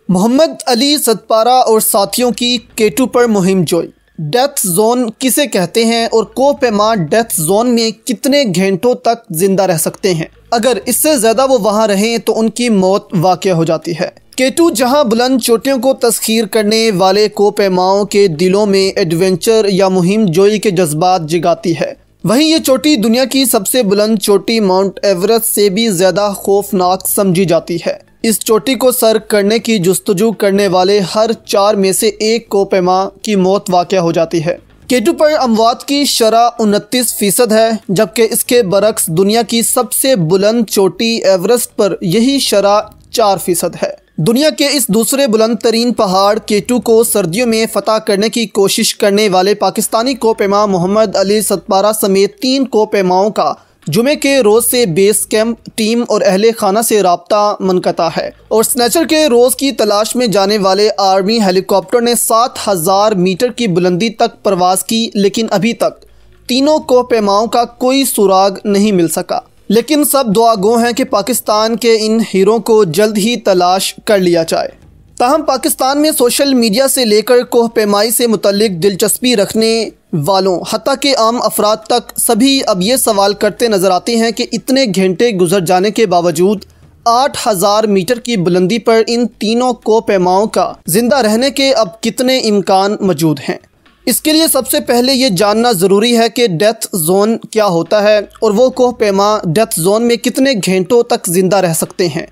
मोहम्मद अली सतपारा और साथियों की K2 पर मुहिम जोई। डेथ जोन किसे कहते हैं और कोह-पेमा डेथ जोन में कितने घंटों तक जिंदा रह सकते हैं? अगर इससे ज़्यादा वो वहाँ रहें तो उनकी मौत वाक़या हो जाती है। K2 जहाँ बुलंद चोटियों को तस्खीर करने वाले कोह-पेमाओं के दिलों में एडवेंचर या मुहिम जोई के जज्बात जगाती है, वहीं ये चोटी दुनिया की सबसे बुलंद चोटी माउंट एवरेस्ट से भी ज़्यादा खौफनाक समझी जाती है। इस चोटी को सर करने की जुस्तजू करने वाले हर 4 में से एक कोह-पेमा की मौत वाक़या हो जाती है। K2 पर अमवात की शरह 29% है, जबकि इसके बरक्स दुनिया की सबसे बुलंद चोटी एवरेस्ट पर यही शरह 4% है। दुनिया के इस दूसरे बुलंद तरीन पहाड़ K2 को सर्दियों में फतह करने की कोशिश करने वाले पाकिस्तानी कोह-पेमा मोहम्मद अली सतपारा समेत 3 कोह-पेमाओं का जुमे के रोज़ से बेस कैंप टीम और अहले खाना से राब्ता मुनक़ता है और स्नैचर के रोज़ की तलाश में जाने वाले आर्मी हेलीकॉप्टर ने 7000 मीटर की बुलंदी तक परवाज़ की, लेकिन अभी तक तीनों कोह-पेमाओं का कोई सुराग नहीं मिल सका। लेकिन सब दुआगो हैं कि पाकिस्तान के इन हीरों को जल्द ही तलाश कर लिया जाए। ताहम पाकिस्तान में सोशल मीडिया से लेकर कोह-पेमाई से मुतल्लिक दिलचस्पी रखने वालों हत्ता के आम अफराद तक सभी अब ये सवाल करते नज़र आते हैं कि इतने घंटे गुजर जाने के बावजूद 8000 मीटर की बुलंदी पर इन तीनों कोह-पेमाओं का जिंदा रहने के अब कितने इम्कान मौजूद हैं। इसके लिए सबसे पहले ये जानना ज़रूरी है कि डेथ जोन क्या होता है और वो कोह-पेमा डेथ जोन में कितने घंटों तक ज़िंदा रह सकते हैं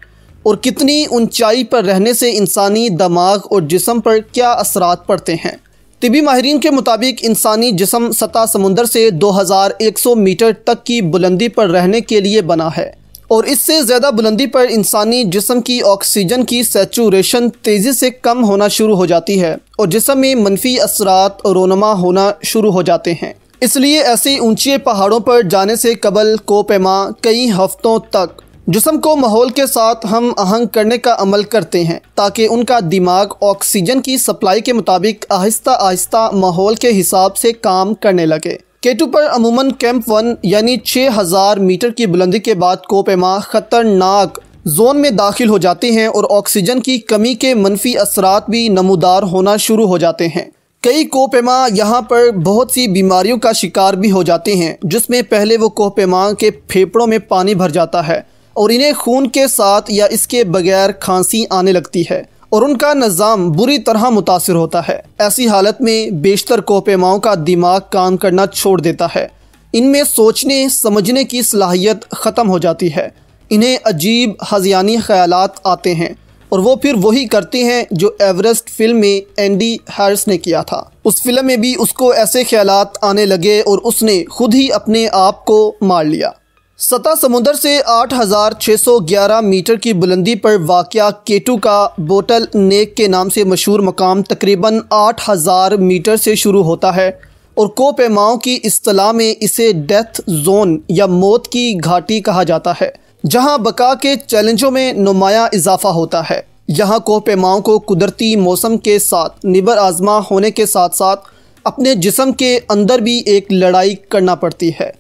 और कितनी ऊंचाई पर रहने से इंसानी दिमाग और जिस्म पर क्या असरात पड़ते हैं। तिबी माहिरीन के मुताबिक इंसानी जिस्म सतह समुंदर से 2100 मीटर तक की बुलंदी पर रहने के लिए बना है और इससे ज़्यादा बुलंदी पर इंसानी जिस्म की ऑक्सीजन की सैचुरेशन तेज़ी से कम होना शुरू हो जाती है और जिस्म में मनफी असरात रोनमा होना शुरू हो जाते हैं। इसलिए ऐसे ऊंचे पहाड़ों पर जाने से कबल कोह-पेमा कई हफ्तों तक जिस्म को माहौल के साथ हम आहंग करने का अमल करते हैं ताकि उनका दिमाग ऑक्सीजन की सप्लाई के मुताबिक आहिस्ता आहिस्ता माहौल के हिसाब से काम करने लगे। K2 पर अमूमन कैंप 1 यानी 6000 मीटर की बुलंदी के बाद कोह-पेमा ख़तरनाक जोन में दाखिल हो जाते हैं और ऑक्सीजन की कमी के मनफी असरात भी नमूदार होना शुरू हो जाते हैं। कई कोह-पेमा यहाँ पर बहुत सी बीमारियों का शिकार भी हो जाते हैं, जिसमें पहले वो कोह-पेमा के फेफड़ों में पानी भर जाता है और इन्हें खून के साथ या इसके बगैर खांसी आने लगती है और उनका निज़ाम बुरी तरह मुतासिर होता है। ऐसी हालत में बेशतर कोह-पेमाओं का दिमाग काम करना छोड़ देता है। इनमें सोचने समझने की सलाहियत ख़त्म हो जाती है। इन्हें अजीब हज़ियानी ख़यालात आते हैं और वो फिर वही करते हैं जो एवरेस्ट फिल्म में एंडी हैरिस ने किया था। उस फिल्म में भी उसको ऐसे ख़यालात आने लगे और उसने खुद ही अपने आप को मार लिया। सतह समुंदर से 8611 मीटर की बुलंदी पर वाक़या K2 का बोटल नेक के नाम से मशहूर मकाम तकरीबन 8000 मीटर से शुरू होता है और कोह-पेमाओं की इस्तिलाह में इसे डेथ जोन या मौत की घाटी कहा जाता है, जहां बका के चैलेंजों में नुमाया इजाफा होता है। यहाँ कोह-पेमाओं को कुदरती मौसम के साथ निबर आज़मा होने के साथ साथ अपने जिस्म के अंदर भी एक लड़ाई करना पड़ती है।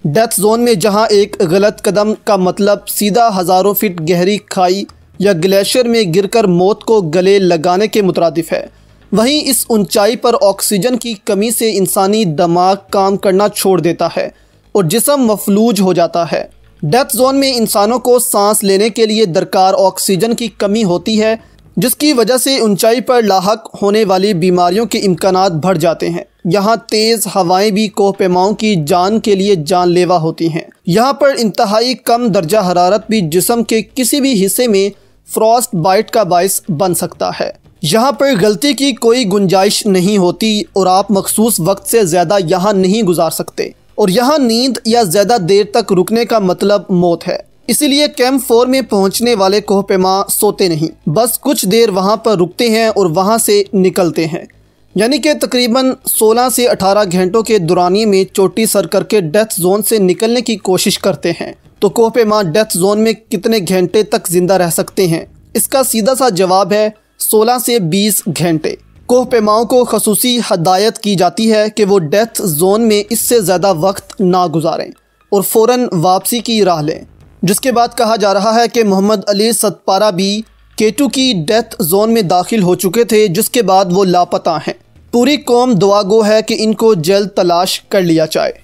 डेथ जोन में जहां एक गलत कदम का मतलब सीधा हज़ारों फीट गहरी खाई या ग्लेशियर में गिरकर मौत को गले लगाने के मुतरादिफ है, वहीं इस ऊंचाई पर ऑक्सीजन की कमी से इंसानी दिमाग काम करना छोड़ देता है और जिस्म मफलूज हो जाता है। डेथ जोन में इंसानों को सांस लेने के लिए दरकार ऑक्सीजन की कमी होती है, जिसकी वजह से ऊंचाई पर लाहक होने वाली बीमारियों के इम्कानात बढ़ जाते हैं। यहाँ तेज़ हवाएं भी कोह-पेमाओं की जान के लिए जानलेवा होती हैं। यहाँ पर इंतहाई कम दर्जा हरारत भी जिस्म के किसी भी हिस्से में फ्रॉस्ट बाइट का बायस बन सकता है। यहाँ पर गलती की कोई गुंजाइश नहीं होती और आप मखसूस वक्त से ज़्यादा यहाँ नहीं गुजार सकते और यहाँ नींद या ज़्यादा देर तक रुकने का मतलब मौत है। इसीलिए कैंप 4 में पहुँचने वाले कोह-पेमा सोते नहीं, बस कुछ देर वहाँ पर रुकते हैं और वहाँ से निकलते हैं, यानी कि तकरीबन 16 से 18 घंटों के दौरानिए में चोटी सर करके डेथ जोन से निकलने की कोशिश करते हैं। तो कोह-पेमा डेथ जोन में कितने घंटे तक जिंदा रह सकते हैं? इसका सीधा सा जवाब है 16 से 20 घंटे। कोह-पेमाओं को खसूसी हदायत की जाती है कि वो डेथ जोन में इससे ज़्यादा वक्त ना गुजारें और फ़ौरन वापसी की राह लें। जिसके बाद कहा जा रहा है कि मोहम्मद अली सतपारा भी केटू की डेथ जोन में दाखिल हो चुके थे, जिसके बाद वो लापता हैं। पूरी कौम दुआ गो है कि इनको जल्द तलाश कर लिया जाए।